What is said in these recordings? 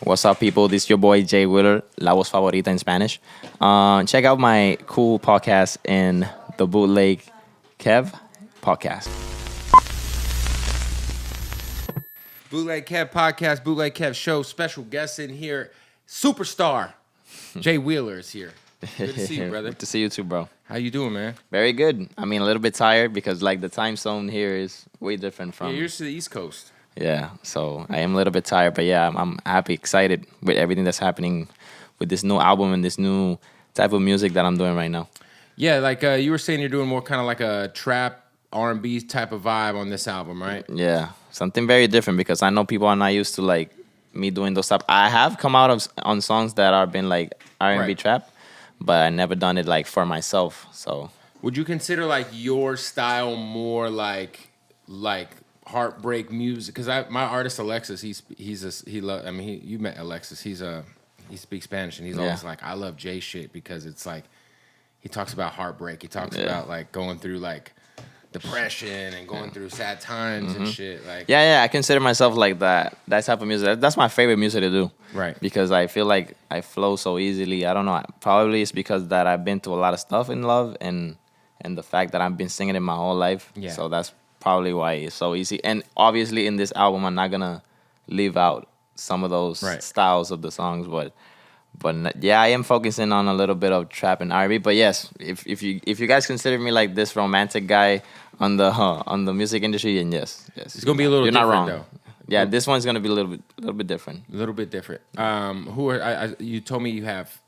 What's up, people? This is your boy Jay Wheeler, La Voz Favorita in Spanish. Check out my cool podcast in the Bootleg Kev podcast. Bootleg Kev podcast, Bootleg Kev show. Special guest in here, superstar Jay Wheeler is here. Good to see you, brother. Good to see you too, bro. How you doing, man? Very good. I mean, a little bit tired because like the time zone here is way different from. Yeah, you're to the East Coast. Yeah, so I am a little bit tired, but yeah, I'm happy, excited with everything that's happening with this new album and this new type of music that I'm doing right now. Yeah, like you were saying, you're doing more kind of like a trap R&B type of vibe on this album, right? Yeah, something very different because I know people are not used to like me doing those stuff. I have come out on songs that are been like R&B Right. trap, but I never done it like for myself. So Would you consider like your style more like heartbreak music? Because my artist Alexis, you met Alexis. He speaks Spanish and he's always like, I love Jay shit because it's like he talks about heartbreak. He talks about like going through like depression and going through sad times and shit. Like yeah, I consider myself like that type of music. That's my favorite music to do. Right. Because I feel like I flow so easily. I don't know. Probably it's because that I've been through a lot of stuff in love and the fact that I've been singing it my whole life. Yeah. So that's probably why it's so easy. And obviously in this album, I'm not gonna leave out some of those styles of the songs, but yeah, I am focusing on a little bit of trap and R&B. But yes, if you guys consider me like this romantic guy on the music industry, then yes, it's gonna be a little. You're different, not wrong. Though. Yeah, this one's gonna be a little bit different. A little bit different. You told me you have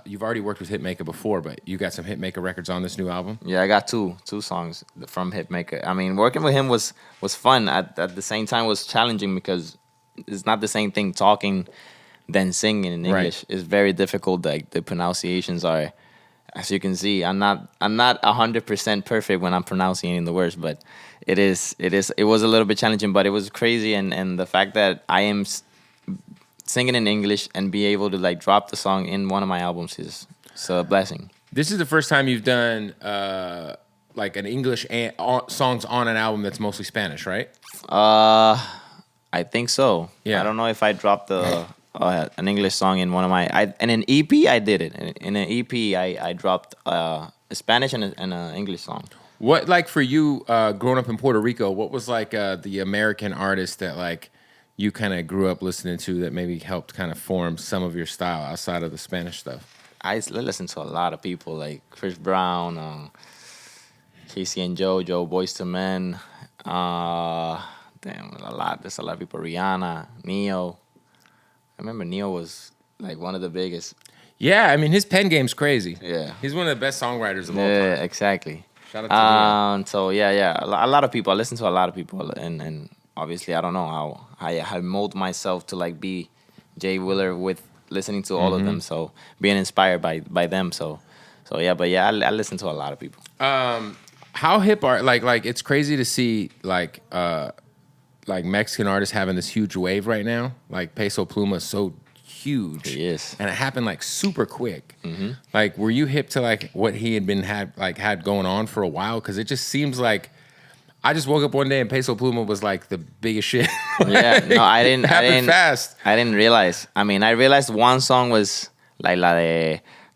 you've already worked with Hitmaker before, but you got some Hitmaker records on this new album. Yeah, I got two songs from Hitmaker. I mean, working with him was fun. At the same time, was challenging because it's not the same thing talking than singing in English. It's very difficult. Like the pronunciations are, as you can see, I'm not 100% perfect when I'm pronouncing the words, but it was a little bit challenging, but it was crazy, and the fact that I am singing in English and be able to like drop the song in one of my albums is a blessing. This is the first time you've done like an English songs on an album that's mostly Spanish, right? I think so. Yeah. I don't know if I dropped an English song in one of my in an EP. I did it in an EP. I dropped a Spanish and an English song. What, like, for you growing up in Puerto Rico, what was like the American artist that like you kind of grew up listening to that maybe helped kind of form some of your style outside of the Spanish stuff? I listen to a lot of people like Chris Brown, Casey and JoJo, Boyz II Men. A lot. There's a lot of people. Rihanna, Neo. I remember Neo was like one of the biggest. Yeah, I mean his pen game's crazy. Yeah, he's one of the best songwriters of all time. Yeah, exactly. Shout out to Neo. So yeah, a lot of people. I listen to a lot of people, and obviously I don't know how I mold myself to like be Jay Wheeler with listening to all of them. So being inspired by them. So yeah, but yeah, I listen to a lot of people. How hip are like it's crazy to see like Mexican artists having this huge wave right now. Like Peso Pluma is so huge. He is. And it happened like super quick. Like, were you hip to like what he had going on for a while? Because it just seems like I just woke up one day and Peso Pluma was like the biggest shit. Yeah, no, I didn't. It happened fast. I didn't realize. I mean, I realized one song was like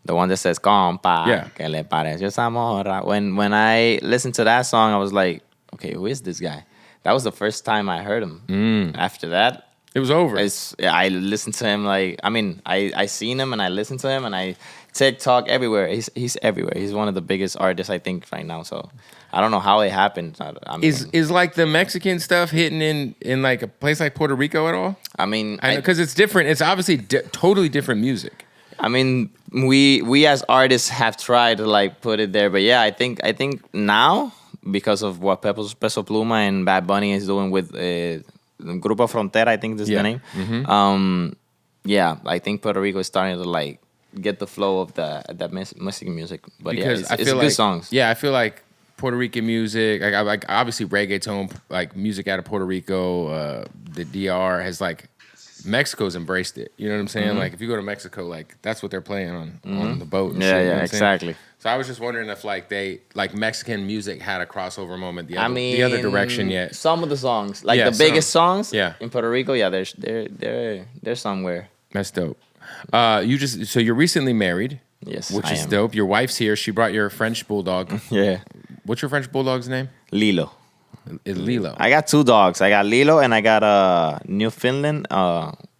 the one that says "Compa, que le pareció Zamora." When I listened to that song, I was like, okay, who is this guy? That was the first time I heard him. After that, it was over. I listened to him I seen him and I listened to him and I TikTok everywhere. He's everywhere. He's one of the biggest artists I think right now. So I don't know how it happened. Is like the Mexican stuff hitting in like a place like Puerto Rico at all? I mean, because it's different. It's obviously totally different music. I mean, we as artists have tried to like put it there, but yeah, I think now, because of what Peso Pluma and Bad Bunny is doing with Grupo Frontera, I think this is the name. Yeah, I think Puerto Rico is starting to like get the flow of that Mexican music. But because it's good songs. Yeah, I feel like Puerto Rican music, like obviously reggaeton, like music out of Puerto Rico, the DR has like Mexico's embraced it. You know what I'm saying? Like if you go to Mexico, like that's what they're playing on the boat. And shit, you know exactly. So I was just wondering if like Mexican music had a crossover moment the other direction yet. Some of the songs, like the biggest songs in Puerto Rico, they're somewhere. That's dope. So you're recently married. Yes, which I is am. dope. Your wife's here. She brought your French bulldog. Yeah, What's your French bulldog's name? Lilo. Lilo. I got 2 dogs. I got Lilo and I got Newfoundland.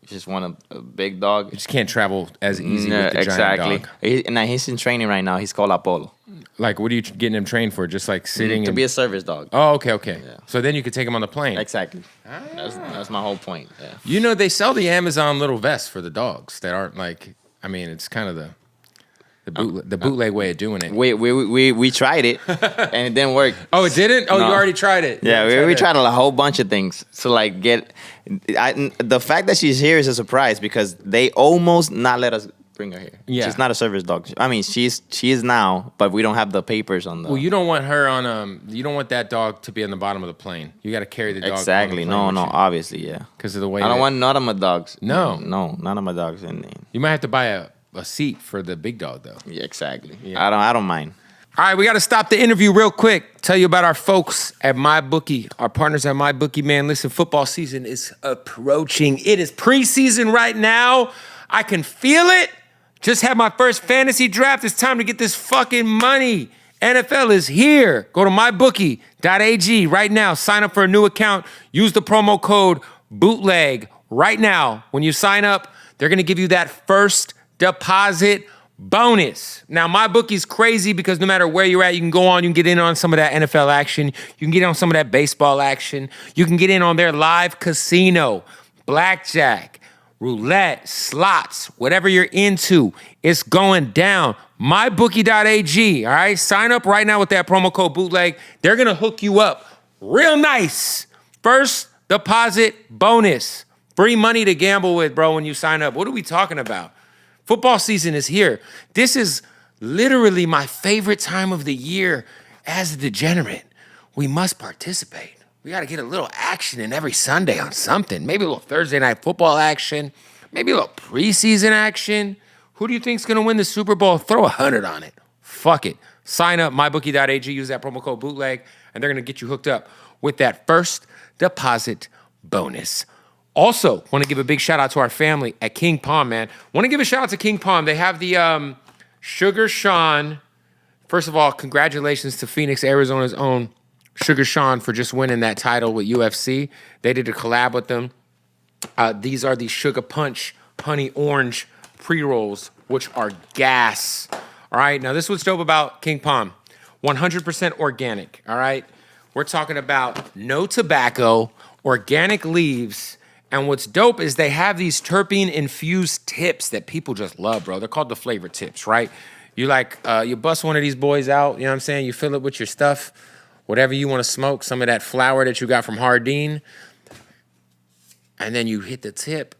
Just want a big dog. You just can't travel as easy No, with the exactly. giant dog. He's in training right now. He's called Apollo. Like, what are you getting him trained for? Just like sitting To and... be a service dog. Oh, okay. Yeah. So then you could take him on the plane. Exactly. That's my whole point. Yeah. You know, they sell the Amazon little vests for the dogs that aren't like... I mean, it's kind of the bootleg way of doing it. We tried it and it didn't work. Oh, it didn't? Oh, No. you already tried it. Yeah, we tried a whole bunch of things to like get. The fact that she's here is a surprise because they almost not let us bring her here. Yeah. She's not a service dog. I mean, she is now, but we don't have the papers on the. Well, you don't want her on you don't want that dog to be on the bottom of the plane. You got to carry the dog. Exactly. No, obviously, yeah. Because of the way I don't want none of my dogs. No. None of my dogs. You might have to buy a seat for the big dog though. Yeah, exactly. Yeah. I don't mind. All right, we got to stop the interview real quick. Tell you about our folks at MyBookie, our partners at MyBookie, man. Listen, football season is approaching. It is preseason right now. I can feel it. Just had my first fantasy draft. It's time to get this fucking money. NFL is here. Go to mybookie.ag right now. Sign up for a new account. Use the promo code BOOTLEG right now. When you sign up, they're going to give you that first deposit bonus. Now, MyBookie's crazy because no matter where you're at, you can go on, you can get in on some of that NFL action. You can get in on some of that baseball action. You can get in on their live casino, blackjack, roulette, slots, whatever you're into, it's going down. MyBookie.ag, all right? Sign up right now with that promo code BOOTLEG. They're going to hook you up real nice. First deposit bonus. Free money to gamble with, bro, when you sign up. What are we talking about? Football season is here. This is literally my favorite time of the year as a degenerate. We must participate. We got to get a little action in every Sunday on something. Maybe a little Thursday night football action. Maybe a little preseason action. Who do you think's going to win the Super Bowl? Throw 100 on it. Fuck it. Sign up, mybookie.ag. Use that promo code BOOTLEG, and they're going to get you hooked up with that first deposit bonus. Also, want to give a big shout out to our family at King Palm, man. Want to give a shout out to King Palm. They have the Sugar Sean. First of all, congratulations to Phoenix, Arizona's own Sugar Sean for just winning that title with UFC. They did a collab with them. These are the Sugar Punch Honey Orange pre-rolls, which are gas. All right, now this is what's dope about King Palm. 100% organic, all right? We're talking about no tobacco, organic leaves, and what's dope is they have these terpene-infused tips that people just love, bro. They're called the flavor tips, right? You you bust one of these boys out, you know what I'm saying? You fill it with your stuff. Whatever you want to smoke, some of that flour that you got from Hardin, and then you hit the tip,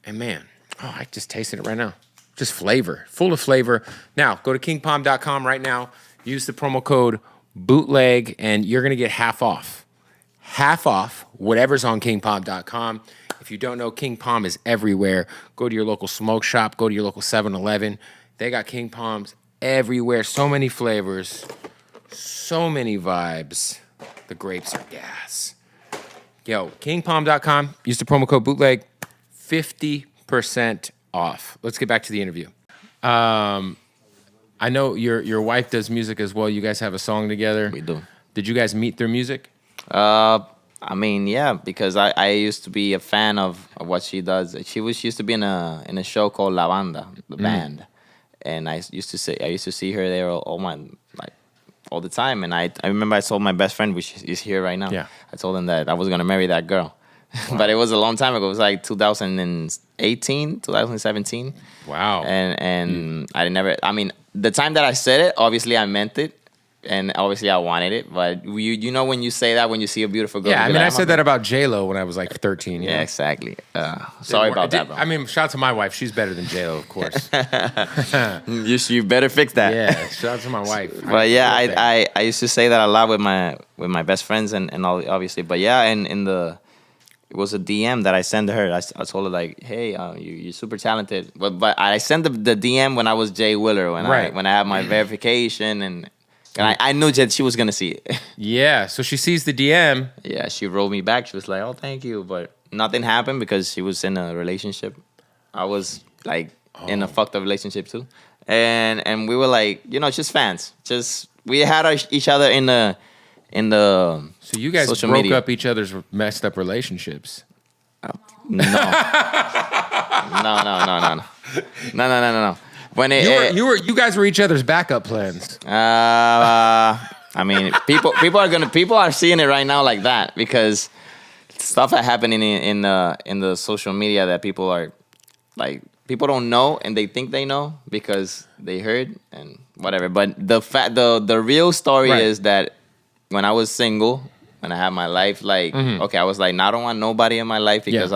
and man, I just tasted it right now. Just flavor, full of flavor. Now, go to kingpalm.com right now, use the promo code BOOTLEG, and you're going to get half off. Half off, whatever's on kingpalm.com. If you don't know, King Palm is everywhere. Go to your local smoke shop, go to your local 7-Eleven. They got King Palms everywhere, so many flavors. So many vibes. The grapes are gas. Yo, kingpalm.com. Use the promo code BOOTLEG. 50% off. Let's get back to the interview. I know your wife does music as well. You guys have a song together. We do. Did you guys meet through music? I mean, yeah, because I used to be a fan of what she does. She used to be in a show called La Banda, the band, and I used to see her there all the time. And I remember I told my best friend, which is here right now. Yeah. I told him that I was gonna marry that girl, but it was a long time ago. It was like 2018, 2017. Wow. And I never. I mean, the time that I said it, obviously I meant it. And obviously I wanted it, but you know when you say that when you see a beautiful girl. Yeah, I mean, like, I said that about J-Lo when I was like 13. Yeah, know? exactly. Sorry about that, bro. I mean, shout out to my wife. She's better than J-Lo, of course. You better fix that. Yeah, shout out to my wife. But yeah, I used to say that a lot with my best friends and all, obviously. But yeah, it was a DM that I sent to her. I told her like, hey, you're super talented. But I sent the DM when I was Jay Willer, when I had my verification and I knew that she was going to see it. Yeah, so she sees the DM. Yeah, she wrote me back. She was like, oh, thank you. But nothing happened because she was in a relationship. I was like in a fucked up relationship too, and we were like, just fans. Just we had each other in the So you guys social broke media. up each other's messed up relationships. No. No. When You guys were each other's backup plans. I mean, people are seeing it right now like that because stuff that happening in the social media that people are like people don't know and they think they know because they heard and whatever. But the real story Right. is that when I was single, when I had my life, like okay, I was like, I don't want nobody in my life because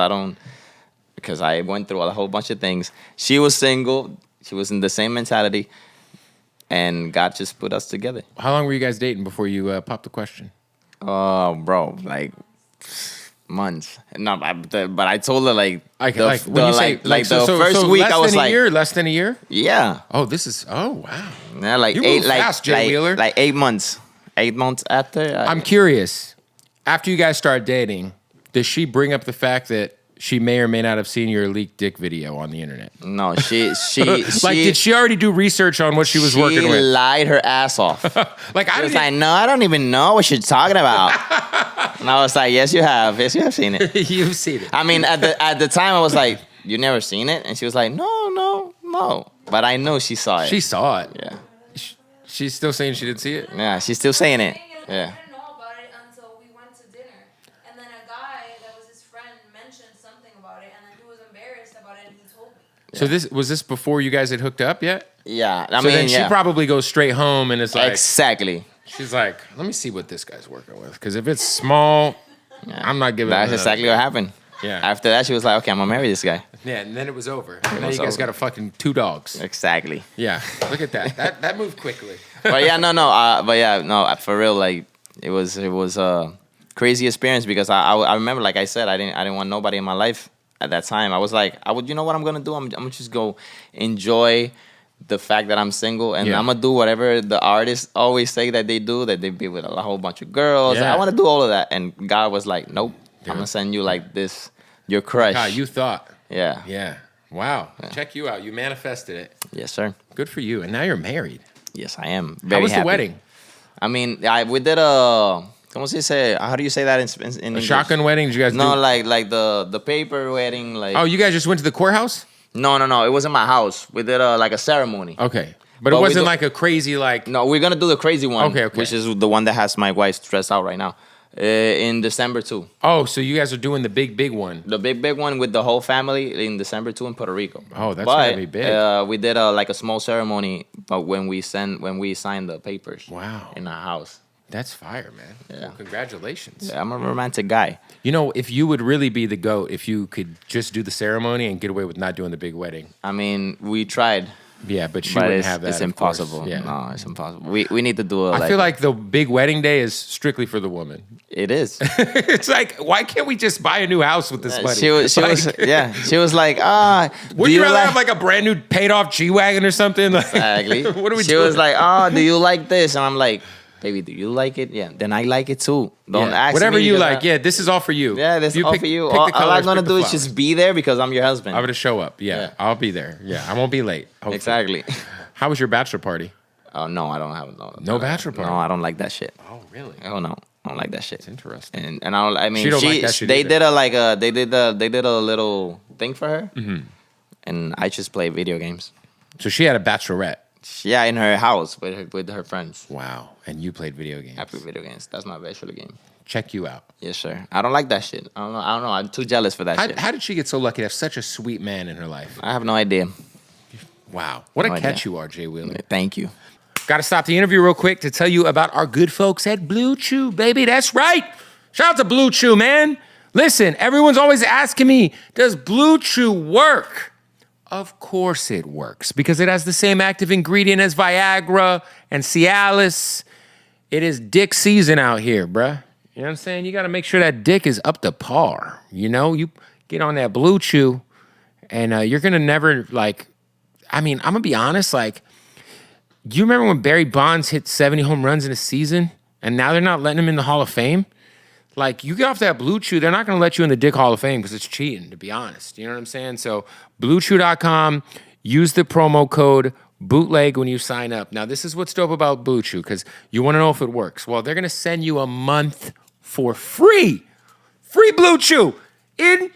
because I went through a whole bunch of things. She was single. She was in the same mentality. And God just put us together. How long were you guys dating before you popped the question? Oh, bro, like months. No, but I told her like the first week I was like less than a year. Yeah. Oh, wow. Yeah, like You eight, move like fast, Jay Wheeler. like 8 months. 8 months after. I'm curious. After you guys start dating, does she bring up the fact that she may or may not have seen your leaked dick video on the internet? No, she like, did she already do research on what she was working with? She lied her ass off. Like, I was like, no, I don't even know what you're talking about. And I was like, yes, you have. Yes, you have seen it. You've seen it. I mean, at the time, I was like, you never seen it? And she was like, no. But I know she saw it. She saw it. Yeah. She's still saying she didn't see it? Yeah, she's still saying it. I Yeah. didn't know about it until we went to dinner. And then a guy that was his friend mentioned something about it, and then he was embarrassed about it, and he told me. So was this before you guys had hooked up yet? Yeah. So then she probably goes straight home and is like... Exactly. She's like, let me see what this guy's working with. Because if it's small, I'm not giving That's exactly what happened. Yeah. After that, she was like, okay, I'm going to marry this guy. Yeah, and then it was over. And now was you guys over. got a fucking 2 dogs. Exactly. Yeah, look at that. That moved quickly. But yeah, no, for real, like, it was a crazy experience because I remember, like I said, I didn't want nobody in my life at that time. I was like, you know what I'm going to do? I'm going to just go enjoy the fact that I'm single, and I'm gonna do whatever the artists always say that they do, that they be with a whole bunch of girls. Yeah. I want to do all of that, and God was like, nope, I'm gonna send you like this, your crush. God, you thought. Yeah. Yeah. Wow. Check you out. You manifested it. Yes, sir. Good for you. And now you're married. Yes, I am. How Very was happy. the wedding? I mean, we did a. ¿Cómo se dice? How do you say that in A English? shotgun wedding? Did you guys No, do? like the paper wedding. Like Oh, you guys just went to the courthouse? no. It wasn't my house. We did like a ceremony. Okay. But it But we wasn't do- like a crazy, like... No, we're gonna do the crazy one. Okay. Which is the one that has my wife stressed out right now. In December too. Oh, so you guys are doing the big one. The big one with the whole family in December too in Puerto Rico. Oh, that's gonna be big. We did like a small ceremony, but when we signed the papers. Wow. In our house. That's fire, man. Yeah. Well, congratulations. Yeah, I'm a romantic guy. You know, if you would really be the GOAT, if you could just do the ceremony and get away with not doing the big wedding. I mean, we tried. Yeah, but she But wouldn't it's, have that. it's of course. impossible. Yeah. No, it's impossible. We need to do it. I feel like the big wedding day is strictly for the woman. it is. It's like, why can't we just buy a new house with this money? She was she was like, Would you rather have like a brand new paid off G-Wagon or something? Like, exactly. What do we She do? was like, do you like this? And I'm like, baby, do you like it? Yeah. Then I like it too. Don't Yeah. ask whatever me you because like. Yeah, this is all for you. Yeah, that's all for you. Pick All the colors, I'm gonna pick the do is flowers. just be there because I'm your husband. I'm gonna show up. Yeah, I'll be there. Yeah, I won't be late. hopefully. Exactly. How was your bachelor party? Oh no, I don't have No bachelor party? No, I don't like that shit. Oh, really? Oh no, I don't like that shit. It's interesting. And I don't. I mean, She don't like that shit they either. did a little thing for her, and I just play video games. So she had a bachelorette. Yeah, in her house with her friends. Wow. And you played video games. I play video games. That's my bachelor game. Check you out. Yes, sir. I don't like that shit. I don't know. I'm too jealous for that shit. How did she get so lucky to have such a sweet man in her life? I have no idea. Wow. What No a catch idea. you are, Jay Wheeler. Thank you. Got to stop the interview real quick to tell you about our good folks at Blue Chew, baby. That's right. Shout out to Blue Chew, man. Listen, everyone's always asking me, does Blue Chew work? Of course it works because it has the same active ingredient as Viagra and Cialis. It is dick season out here, bruh. You know what I'm saying? You got to make sure that dick is up to par. You know, you get on that Blue Chew and you're going to never I'm going to be honest, do you remember when Barry Bonds hit 70 home runs in a season and now they're not letting him in the Hall of Fame? Like, you get off that Blue Chew, they're not going to let you in the Dick Hall of Fame because it's cheating, to be honest. You know what I'm saying? So, BlueChew.com, use the promo code Bootleg when you sign up. Now, this is what's dope about Blue Chew, because you want to know if it works. Well, they're going to send you a month for free. Free Blue Chew in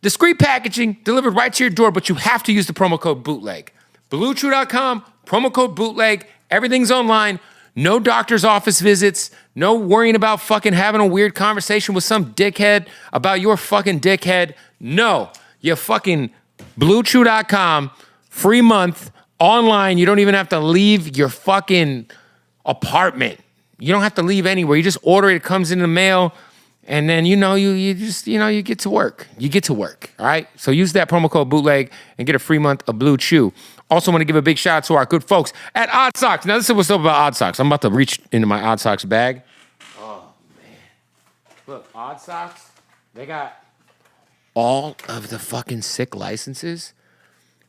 discreet packaging, delivered right to your door, but you have to use the promo code Bootleg. BlueChew.com, promo code Bootleg. Everything's online. No doctor's office visits. No worrying about fucking having a weird conversation with some dickhead about your fucking dickhead. No. You fucking BlueChew.com, free month, online. You don't even have to leave your fucking apartment. You don't have to leave anywhere. You just order it. It comes in the mail. And then, you get to work. You get to work, all right? So use that promo code Bootleg and get a free month of Blue Chew. Also want to give a big shout out to our good folks at Odd Socks. Now, this is what's up about Odd Socks. I'm about to reach into my Odd Socks bag. Oh, man. Look, Odd Socks, they got all of the fucking sick licenses.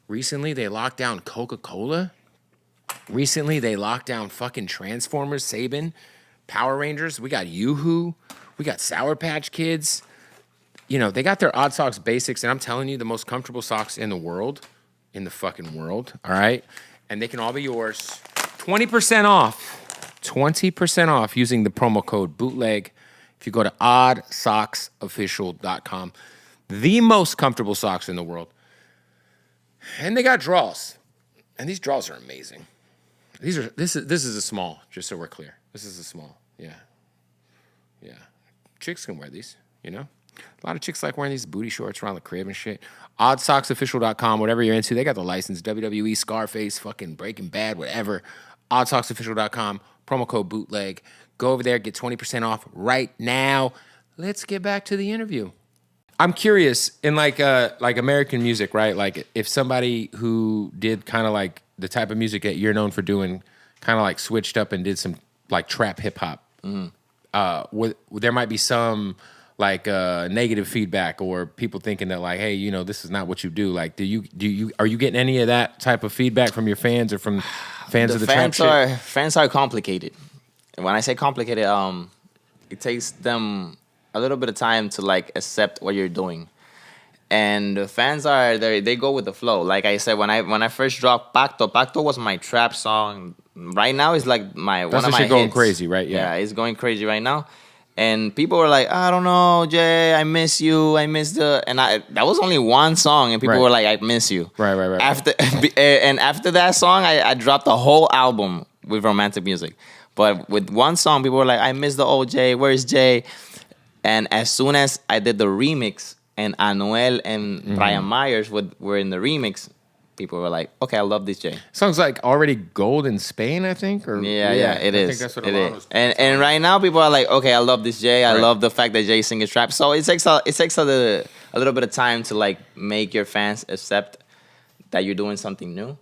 Recently, they locked down Coca-Cola. Recently, they locked down fucking Transformers, Saban, Power Rangers. We got Yoo-Hoo. We got Sour Patch Kids. You know, they got their Odd Socks basics, and I'm telling you, the most comfortable socks in the world. In the fucking world, all right? And they can all be yours. 20% off. 20% off using the promo code Bootleg if you go to oddsocksofficial.com. The most comfortable socks in the world. And they got draws. And these draws are amazing. This is a small, just so we're clear. This is a small. Yeah. Yeah. Chicks can wear these, you know? A lot of chicks like wearing these booty shorts around the crib and shit. Oddsocksofficial.com, whatever you're into, they got the license. WWE, Scarface, fucking Breaking Bad, whatever. Oddsocksofficial.com, promo code Bootleg. Go over there, get 20% off right now. Let's get back to the interview. I'm curious, in like American music, right? Like if somebody who did kind of like the type of music that you're known for doing, kind of like switched up and did some like trap hip hop, there might be some like negative feedback or people thinking that like, hey, this is not what you do. Like, are you getting any of that type of feedback from your fans or from fans of the trap shit? Fans are complicated. And when I say complicated, it takes them a little bit of time to like accept what you're doing. And the fans they go with the flow. Like I said, when I first dropped Pacto was my trap song. Right now it's like one of my hits. Going crazy, right? Yeah, it's going crazy right now. And people were like, I don't know, Jay, I miss you. I miss that was only one song, and people were like, I miss you. Right. After that song, I dropped a whole album with romantic music. But with one song, people were like, I miss the old Jay. Where's Jay? And as soon as I did the remix, and Anuel and Brian Myers were in the remix, people were like, okay, I love this Jay. Song's like already gold in Spain, I think. Or yeah, it is. I think that's what it is. And right now, people are like, okay, I love this Jay. I love the fact that Jay sings trap. So it takes a little bit of time to like make your fans accept that you're doing something new.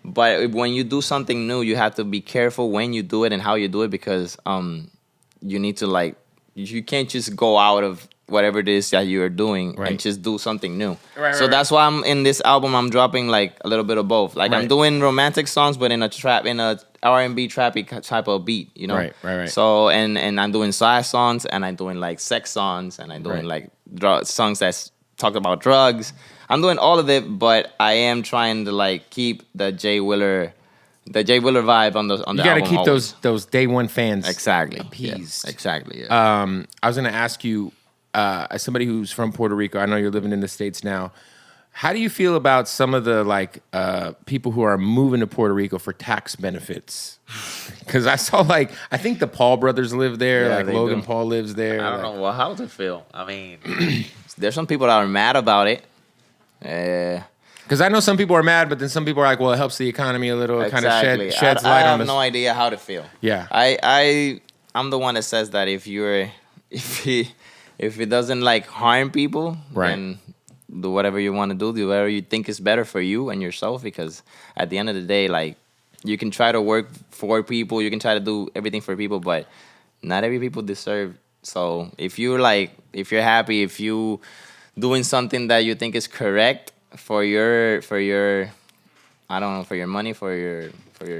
But when you do something new, you have to be careful when you do it and how you do it, because you need to like, you can't just go out of whatever it is that you are doing and just do something new. So that's why I'm in this album. I'm dropping like a little bit of both. Like I'm doing romantic songs, but in a R&B trappy type of beat, Right. So and I'm doing sad songs, and I'm doing like sex songs, and I'm doing like songs that talk about drugs. I'm doing all of it, but I am trying to like keep the Jay Willer vibe on the album. You got to keep those day one fans appeased. Yeah, exactly. Yeah. I was going to ask you, as somebody who's from Puerto Rico, I know you're living in the States now. How do you feel about some of the like people who are moving to Puerto Rico for tax benefits? Because I saw I think the Paul brothers live there. Yeah, like Logan Paul lives there. I don't know. Well, how does it feel? I mean, there's some people that are mad about it. Because I know some people are mad, but then some people are like, well, it helps the economy a little. It kind of sheds light on this. I have no idea how to feel. Yeah. I'm the one that says that if it doesn't like harm people, then do whatever you want to do whatever you think is better for you and yourself, because at the end of the day, like, you can try to work for people, you can try to do everything for people, but not every people deserve. So if you're happy, if you doing something that you think is correct for your I don't know, for your money, for your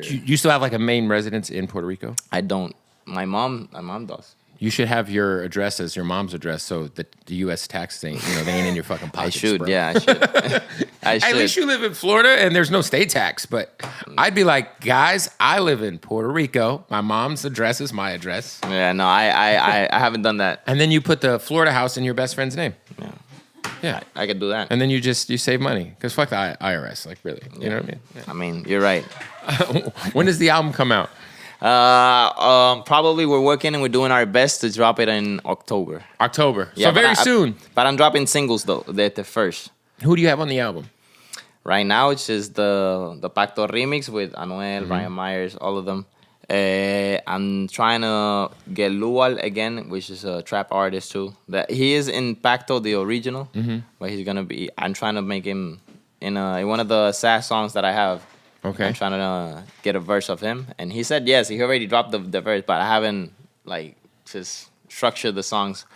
you still have like a main residence in Puerto Rico? I don't. My mom does. You should have your address as your mom's address, so that the U.S. taxes ain't, they ain't in your fucking pockets. I should, bro. yeah, I should. I should. At least you live in Florida and there's no state tax. But I'd be like, guys, I live in Puerto Rico. My mom's address is my address. Yeah, no, I haven't done that. And then you put the Florida house in your best friend's name. Yeah, Yeah. I could do that. And then you save money. Because fuck the IRS. Like, really. You know what I mean? I mean, you're right. When does the album come out? Probably we're working and we're doing our best to drop it in October. October. Yeah, So very soon. But I'm dropping singles though. They're the first. Who do you have on the album? Right now it's just the Pacto remix with Anuel, Brian Myers, all of them. I'm trying to get Lual again, which is a trap artist too. That he is in Pacto, the original, but he's gonna be. I'm trying to make him in one of the sad songs that I have. Okay. I'm trying to get a verse of him, and he said yes. He already dropped the verse, but I haven't just structured the songs.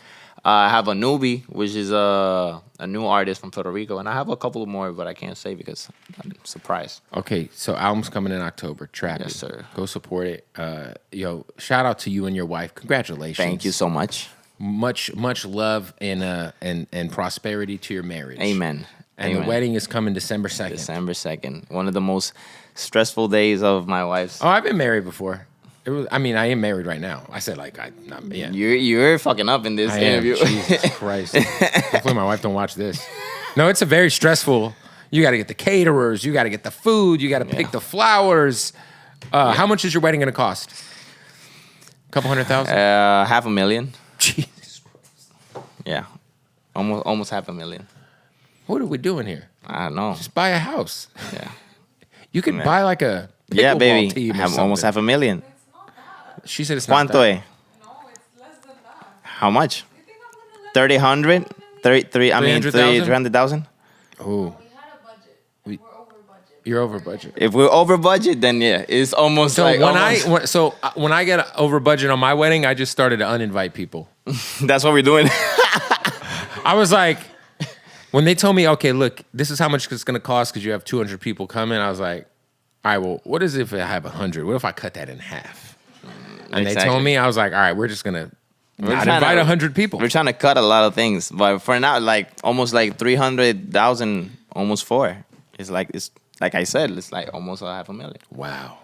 I have a newbie, which is a new artist from Puerto Rico, and I have a couple more, but I can't say because I'm surprised. Okay, so album's coming in October. Trap Yes, it. sir. Go support it. Shout out to you and your wife. Congratulations. Thank you so much. Much love and prosperity to your marriage. Amen. And Amen. the wedding is coming December 2nd. December 2nd. One of the most stressful days of my wife's. Oh, I've been married before. I am married right now. I said yeah. You're fucking up in this I interview. am. Jesus Christ. Hopefully my wife don't watch this. No, it's a very stressful. You got to get the caterers. You got to get the food. You got to pick the flowers. How much is your wedding going to cost? A couple $100,000? $500,000. Jesus Christ. Yeah, almost $500,000. What are we doing here? I don't know. Just buy a house. Yeah. You could buy like a pickleball Yeah, baby. team I or have something. almost $500,000. It's not that. She said it's not ¿Cuánto that. es? No, it's less than that. How much? You think I'm gonna let 300? 33. I mean 300,000? 300,000. Oh, We had a budget. We're over budget. you're over budget. If we're over budget, then yeah, it's almost So like when I get over budget on my wedding, I just started to uninvite people. that's what we're doing. I was like, when they told me, okay, look, this is how much it's going to cost because you have 200 people coming, I was like, all right, well, what is it if I have 100? What if I cut that in half? And they told me, I was like, all right, we're just going to not invite 100 people. We're trying to cut a lot of things, but for now, almost 300,000, almost 4. It's like I said, it's like almost $500,000. Wow.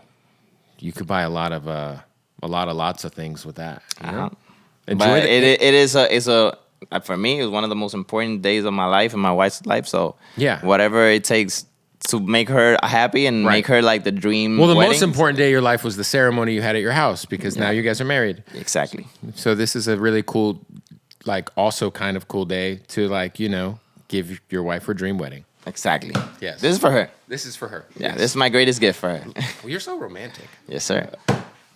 You could buy a lot of lots of things with that. You know? Enjoy But the- for me, it was one of the most important days of my life and my wife's life. So Yeah. whatever it takes to make her happy and Right. make her like the dream. Well, the wedding. most important day of your life was the ceremony you had at your house because now you guys are married. Exactly. So this is a really cool, also kind of cool day to give your wife her dream wedding. Exactly. Yes. This is for her. This is for her. Yeah, this is my greatest gift for her. Well, you're so romantic. Yes, sir.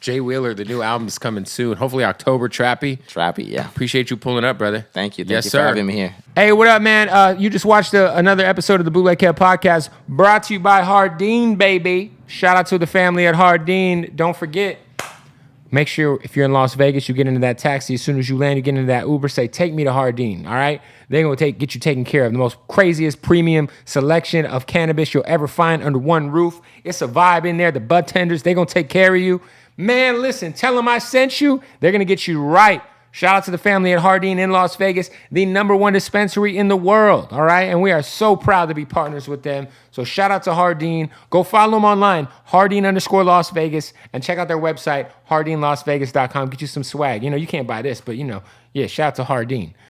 Jay Wheeler, the new album's coming soon. Hopefully October, Trappy. Trappy, yeah. Appreciate you pulling up, brother. Thank you. Thank Yes, you sir. for having me here. Hey, what up, man? You just watched another episode of the Bootleg Podcast brought to you by Hardin, baby. Shout out to the family at Hardin. Don't forget, make sure if you're in Las Vegas, you get into that taxi. As soon as you land, you get into that Uber, say, take me to Hardin, all right? They're going to get you taken care of. The most craziest premium selection of cannabis you'll ever find under one roof. It's a vibe in there. The bud tenders, they're going to take care of you. Man, listen, tell them I sent you. They're going to get you right. Shout out to the family at Hardin in Las Vegas, the #1 dispensary in the world, all right? And we are so proud to be partners with them. So shout out to Hardin. Go follow them online, Hardin_Las Vegas, and check out their website, HardinLasVegas.com. Get you some swag. You can't buy this, but, shout out to Hardin.